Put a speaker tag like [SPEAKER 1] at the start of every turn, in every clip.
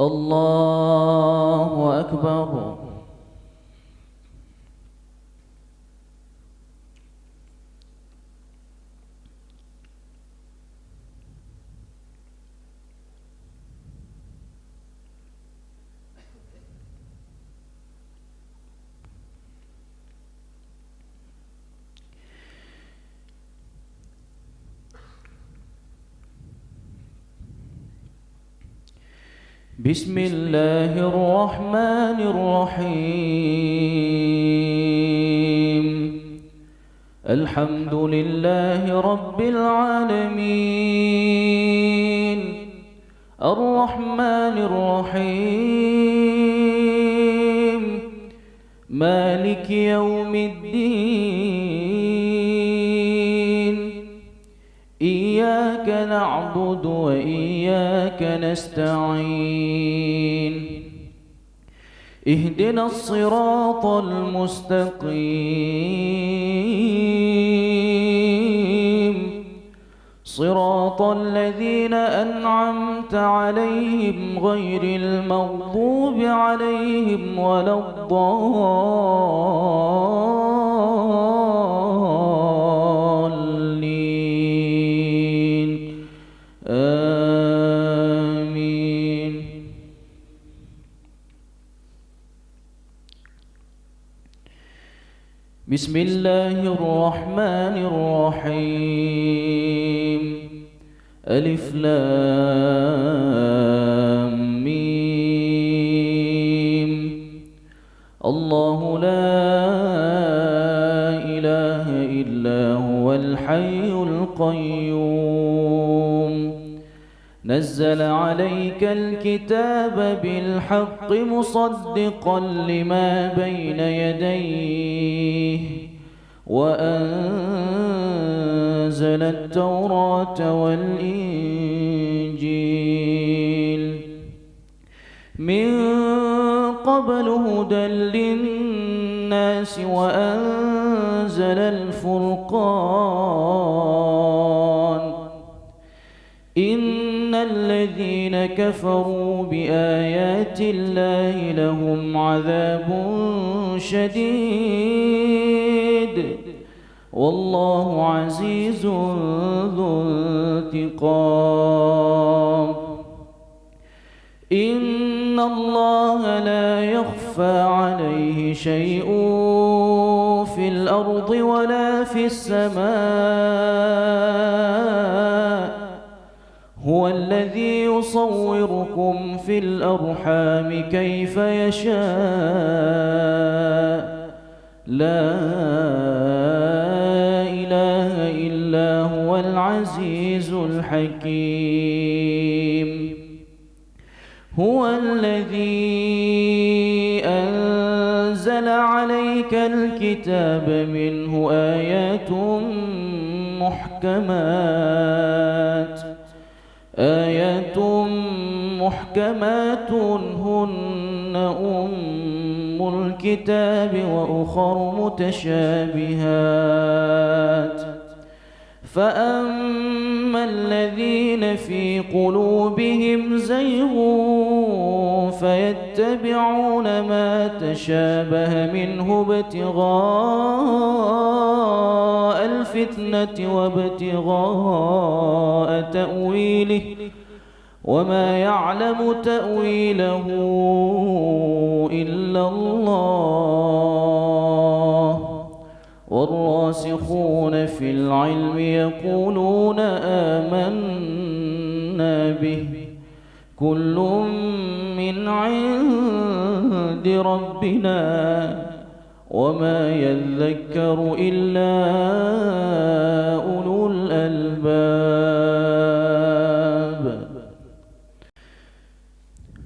[SPEAKER 1] الله أكبر. بسم الله الرحمن الرحيم. الحمد لله رب العالمين، الرحمن الرحيم، مالك يوم الدين. إياك نعبد وإياك نستعين. اهدنا الصراط المستقيم، صراط الذين أنعمت عليهم غير المغضوب عليهم ولا الضالين. آمين. بسم الله الرحمن الرحيم. ألف لام ميم. الله لا إله إلا هو الحي القيوم. نزل عليك الكتاب بالحق مصدقا لما بين يديه، وأنزل التوراة والإنجيل من قبل هدى للناس، وأنزل الفرقان. إن الذين كفروا بآيات الله لهم عذاب شديد، والله عزيز ذو انتقام. إن الله لا يخفى عليه شيء في الأرض ولا في السماء. هو الذي يصوركم في الأرحام كيف يشاء. لا إله إلا هو العزيز الحكيم. هو الذي أنزل عليك الكتاب منه آيات محكمات هن أم الكتاب وأخر متشابهات. فأما الذين في قلوبهم زيغ فيتبعون ما تشابه منه ابتغاء الفتنة وابتغاء تأويله، وما يعلم تأويله إلا الله. والراسخون في العلم يقولون آمنا به كل من عند ربنا وما يذكر إلا أولو الألباب.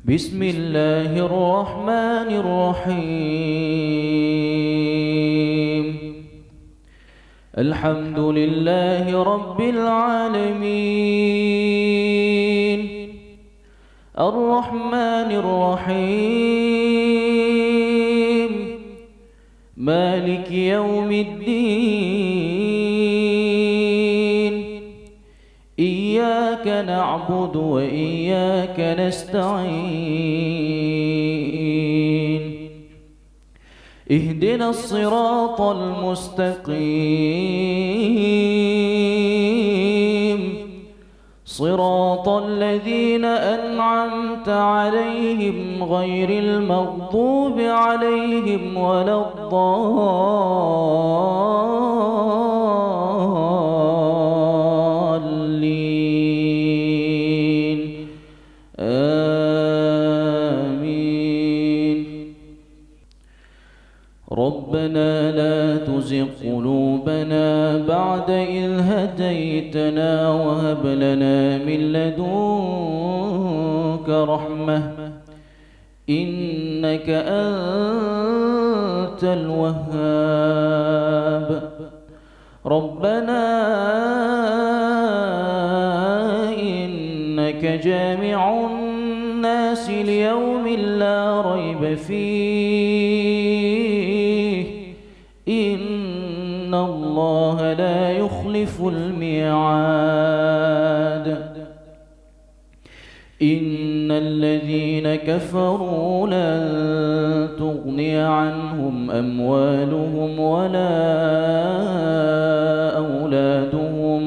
[SPEAKER 1] بسم الله الرحمن الرحيم. الحمد لله رب العالمين، الرحمن الرحيم، مالك يوم الدين إياك نعبد وإياك نستعين اهدنا الصراط المستقيم صراط الذين أنعمت عليهم غير المغضوب عليهم ولا الضالين آمين. ربنا لا تزغ قلوبنا بعد إذ هديتنا وهب لنا من لدنك رحمة إنك أنت الوهاب. ربنا إنك جامع الناس ليوم لا ريب فيه إن الله لا يخلف الميعاد. إن الذين كفروا لن تغني عنهم أموالهم ولا أولادهم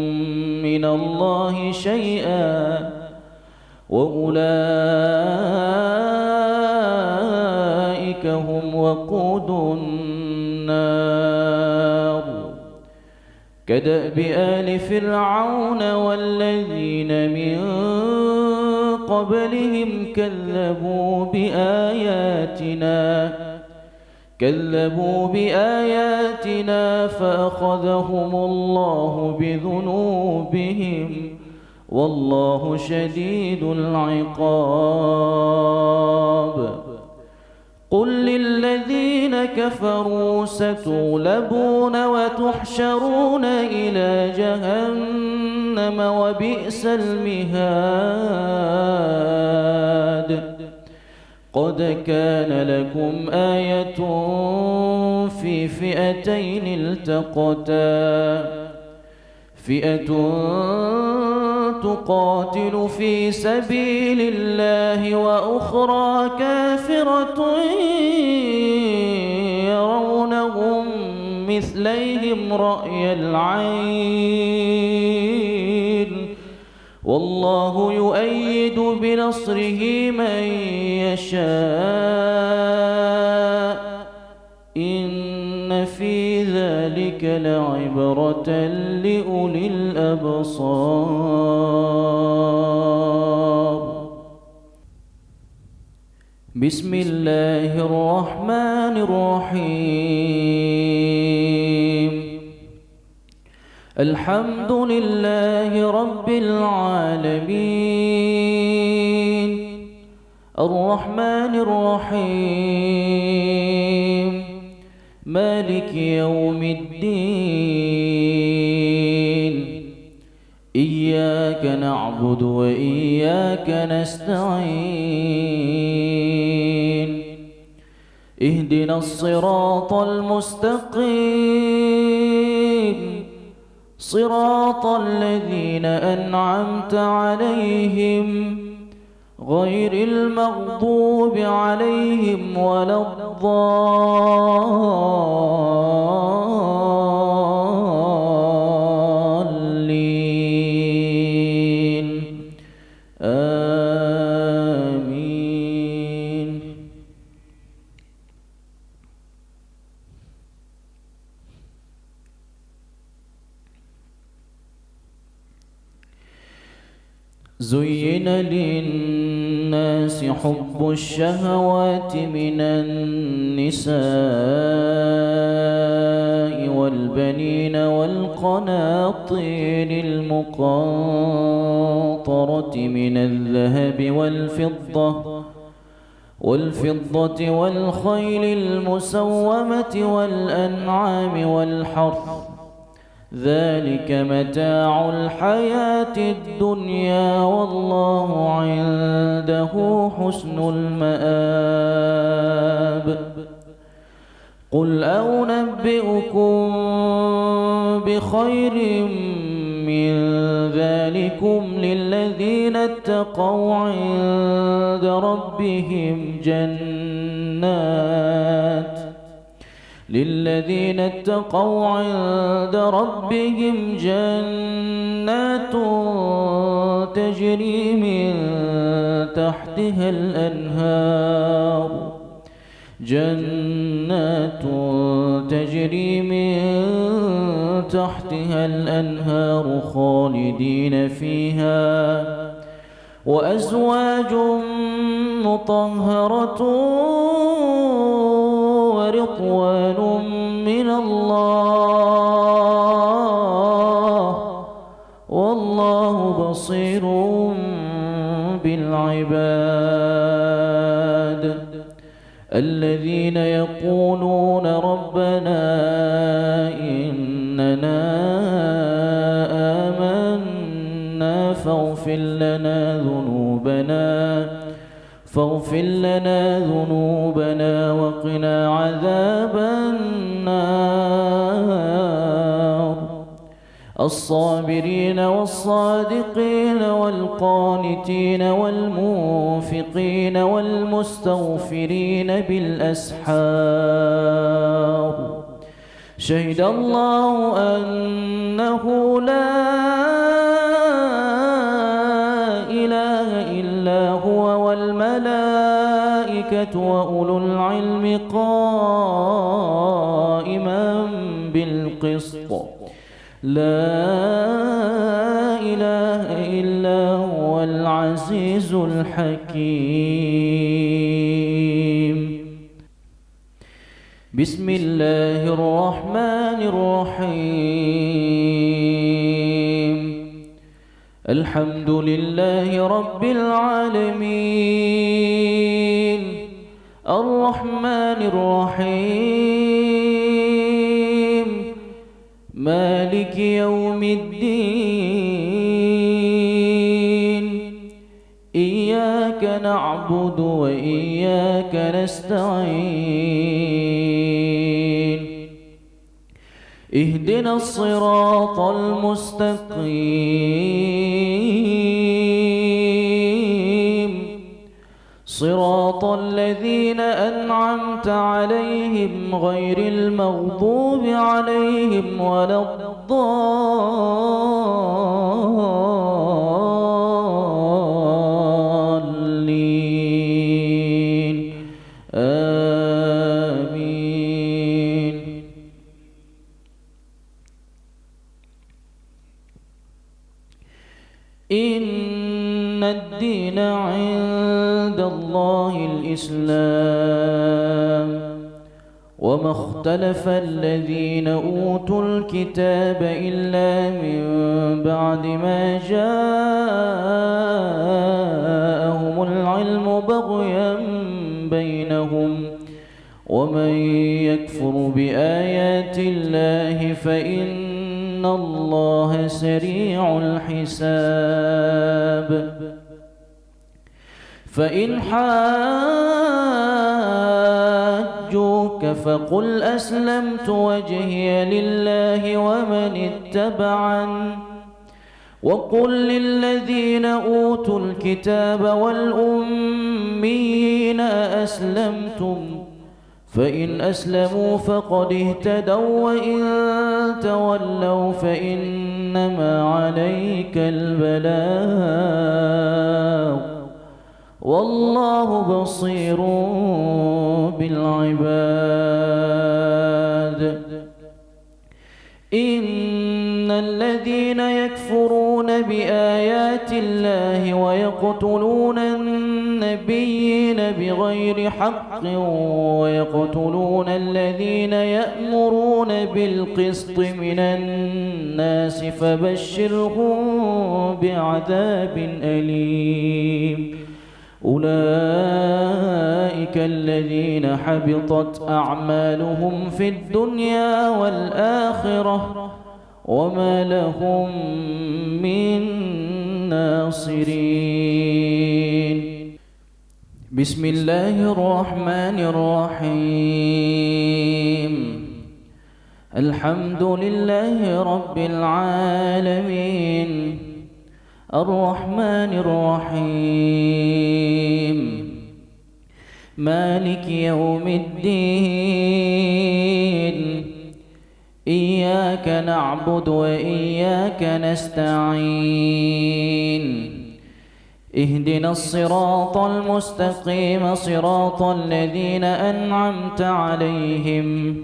[SPEAKER 1] من الله شيئا وأولئك هم وقود النار. كدأب آل فرعون والذين من قبلهم كذبوا بآياتنا فأخذهم الله بذنوبهم والله شديد العقاب. قل للذين كفروا ستغلبون وتحشرون إلى جهنم وبئس المهاد. قد كان لكم آية في فئتين التقتا فئة تقاتل في سبيل الله وأخرى كافرة يرونهم مثليهم رأي العين والله يؤيد بنصره من يشاء إن في ذلك لعبرة لأولي الأبصار. بسم الله الرحمن الرحيم. الحمد لله رب العالمين الرحمن الرحيم مالك يوم الدين إياك نعبد وإياك نستعين اهدنا الصراط المستقيم صراط الذين أنعمت عليهم غير المغضوب عليهم ولا الضالين آمين. زين للناس حب الشهوات من النساء والبنين والقناطير المقنطرة من الذهب والفضة والخيل المسومة والأنعام والحرث ذلك متاع الحياة الدنيا والله عنده حسن المآب. قل أنبئكم بخير من ذلكم للذين اتقوا عند ربهم جنات تجري من تحتها الأنهار خالدين فيها وأزواج مطهرة ورضوان من الله والله بصير بالعباد. الذين يقولون ربنا إننا آمنا فاغفر لنا ذنوبنا وقنا عذاب النار. الصابرين والصادقين والقانتين والمنفقين والمستغفرين بالأسحار. شهد الله أنه لا إله إلا هو والملائكة وأولو العلم قائما بالقسط. لا إله إلا هو العزيز الحكيم. بسم الله الرحمن الرحيم. الحمد لله رب العالمين الرحمن الرحيم مالك يوم الدين. إياك نعبد وإياك نستعين. اهدنا الصراط المستقيم صراط الذين أنعمت عليهم غير المغضوب عليهم ولا الضالين. آمين. إن الدين عند الله الإسلام وما اختلف الذين أوتوا الكتاب إلا من بعد ما جاءهم العلم بغيا بينهم ومن يكفر بآيات الله فإن الله سريع الحساب. فإن حاجوك فقل أسلمت وجهي لله ومن اتبعن وقل للذين أوتوا الكتاب والأميين أسلمتم فإن أسلموا فقد اهتدوا وإن تولوا فإنما عليك البلاغ والله بصير بالعباد. إن الذين يكفرون بآيات الله ويقتلون النبيين بغير حق ويقتلون الذين يأمرون بالقسط من الناس فبشرهم بعذاب أليم. أولئك الذين حبطت أعمالهم في الدنيا والآخرة وما لهم من ناصرين. بسم الله الرحمن الرحيم. الحمد لله رب العالمين الرحمن الرحيم مالك يوم الدين إياك نعبد وإياك نستعين اهدنا الصراط المستقيم صراط الذين أنعمت عليهم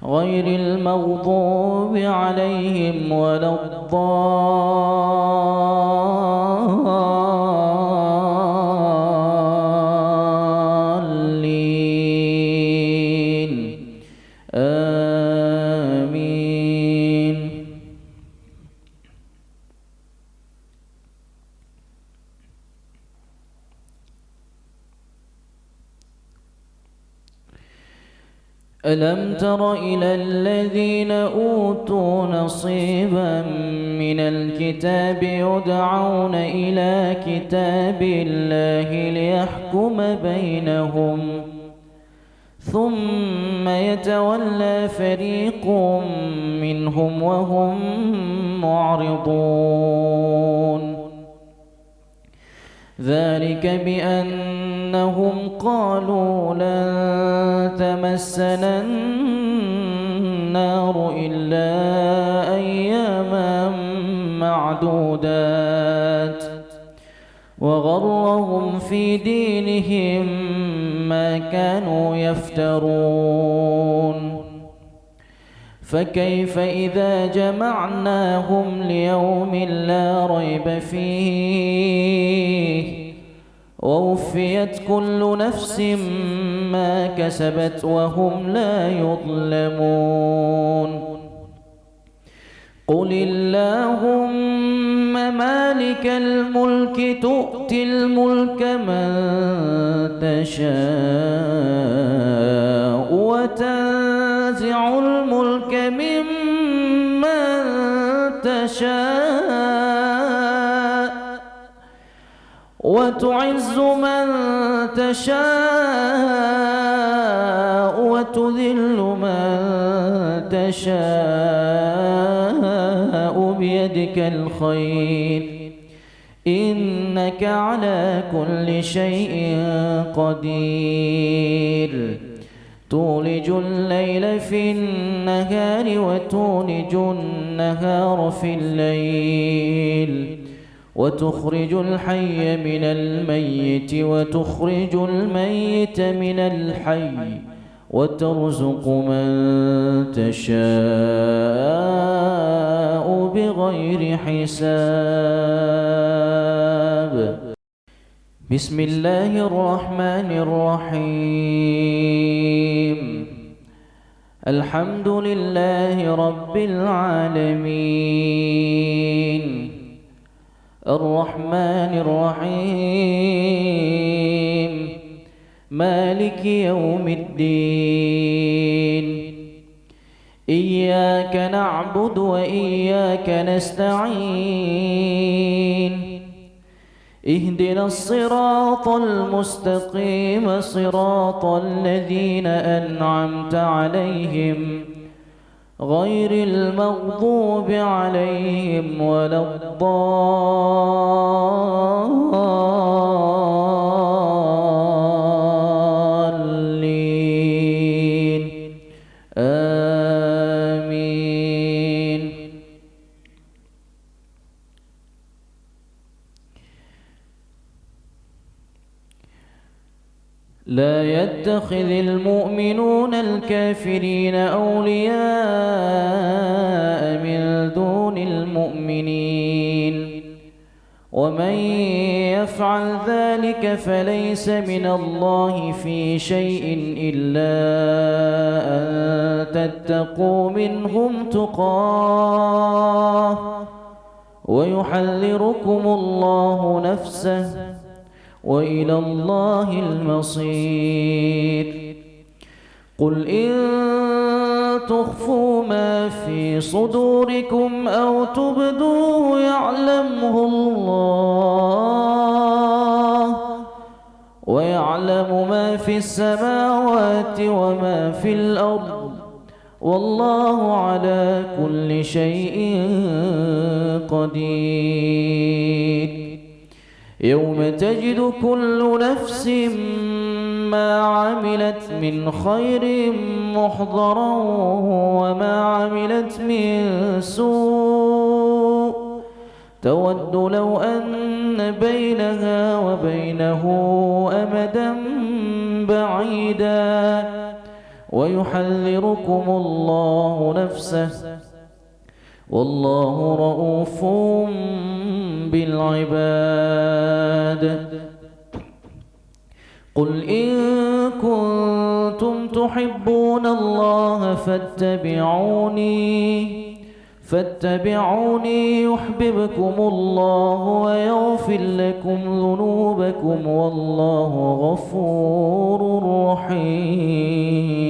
[SPEAKER 1] غير المغضوب عليهم ولا الضالين آمين. ألم تر إلى الذين أوتوا نصيبا من الكتاب يدعون إلى كتاب الله ليحكم بينهم ثم يتولى فريق منهم وهم معرضون ذلك بأنهم قالوا لن تمسنا النار إلا أياما معدودات وغرهم في دينهم ما كانوا يفترون فكيف إذا جمعناهم ليوم لا ريب فيه ووفيت كل نفس ما كسبت وهم لا يظلمون قل اللهم مالك الملك تؤتي الملك من تشاء وتنزع الملك ممن تشاء وتعز من تشاء وتذل من تشاء بيدك الخير إنك على كل شيء قدير تولج الليل في النهار وتولج النهار في الليل وتخرج الحي من الميت وتخرج الميت من الحي وترزق من تشاء بغير حساب. بسم الله الرحمن الرحيم الحمد لله رب العالمين الرحمن الرحيم مالك يوم الدين إياك نعبد وإياك نستعين اهدنا الصراط المستقيم صراط الذين أنعمت عليهم غير المغضوب عليهم ولا الضالين آمين. لا يتخذ المؤمنون الكافرين أولياء من دون المؤمنين ومن يفعل ذلك فليس من الله في شيء إلا أن تتقوا منهم تقاه ويحذركم الله نفسه وإلى الله المصير. قل إن تخفوا ما في صدوركم أو تبدوه يعلمه الله ويعلم ما في السماوات وما في الأرض والله على كل شيء قدير. يوم تجد كل نفس ما عملت من خير محضرا وما عملت من سوء تود لو أن بينها وبينه أمدا بعيدا ويحذركم الله نفسه والله رؤوف بالعباد. قل إن كنتم تحبون الله فاتبعوني يحببكم الله ويغفر لكم ذنوبكم والله غفور رحيم.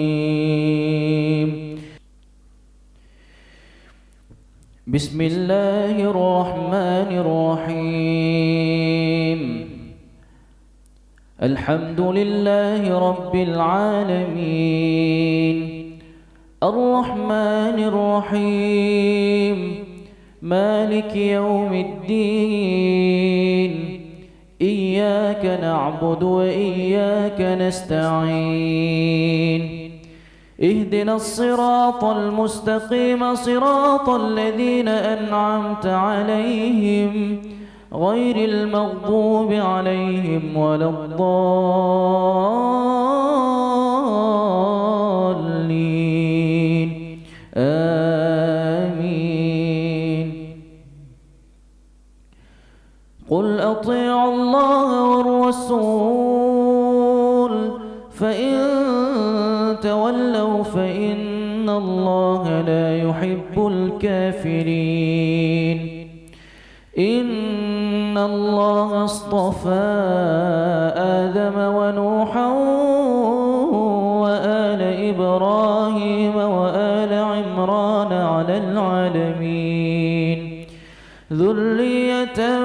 [SPEAKER 1] بسم الله الرحمن الرحيم. الحمد لله رب العالمين الرحمن الرحيم مالك يوم الدين إياك نعبد وإياك نستعين اهدنا الصراط المستقيم صراط الذين أنعمت عليهم غير المغضوب عليهم ولا الضالين آمين. قل أطيعوا الله والرسول فإن تولوا فإن الله لا يحب الكافرين. إن الله اصطفى آدم ونوحا وآل إبراهيم وآل عمران على العالمين ذرية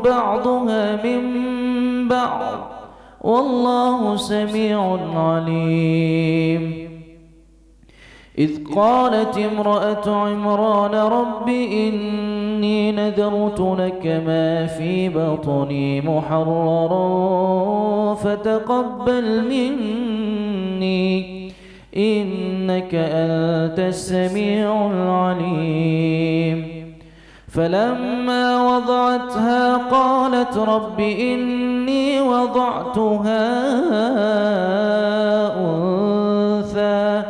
[SPEAKER 1] بعضها من بعض والله سميع عليم. إذ قالت امرأة عمران رب إني نذرت لك ما في بطني محررا فتقبل مني إنك أنت السميع العليم. فلما وضعتها قالت رب إني وضعتها أنثى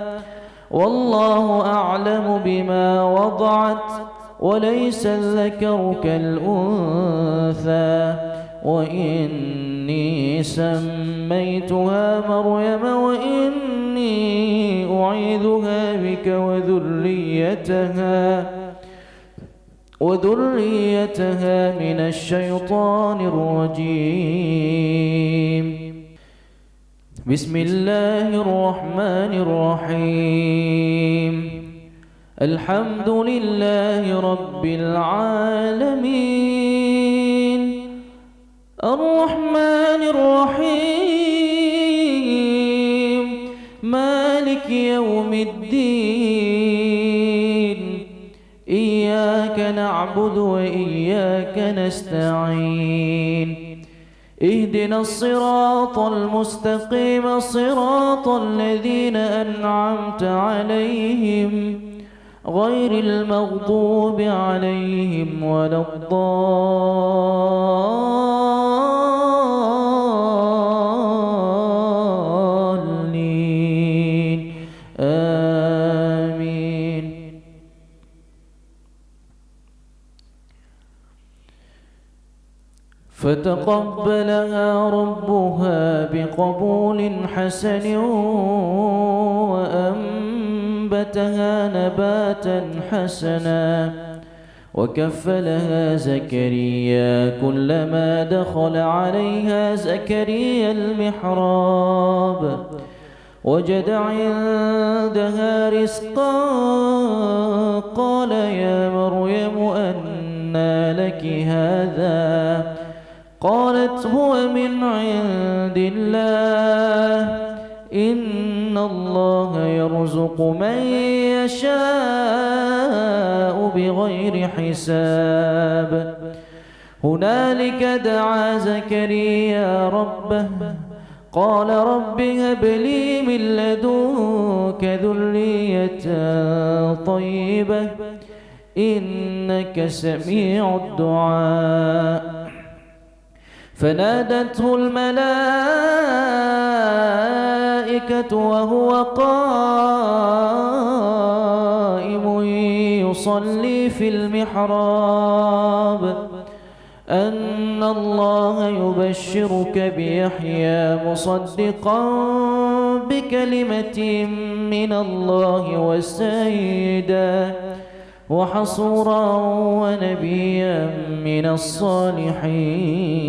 [SPEAKER 1] والله أعلم بما وضعت وليس الذكر كالأنثى وإني سميتها مريم وإني أعيذها بك وذريتها من الشيطان الرجيم. بسم الله الرحمن الرحيم. الحمد لله رب العالمين الرحمن الرحيم مالك يوم الدين إياك نعبد وإياك نستعين اهدنا الصراط المستقيم صراط الذين أنعمت عليهم غير المغضوب عليهم ولا الضالين آمين. فتقبلها ربها بقبول حسن وأنبتها نباتا حسنا وكفلها زكريا كلما دخل عليها زكريا المحراب وجد عندها رزقا قال يا مريم أنى لك هذا قالت هو من عند الله إن الله يرزق من يشاء بغير حساب هنالك دعا زكريا ربه قال رب هب لي من لدنك ذرية طيبة إنك سميع الدعاء فنادته الملائكة وهو قائم يصلي في المحراب أن الله يبشرك بيحيى مصدقا بكلمة من الله وسيدا وحصورا ونبيا من الصالحين.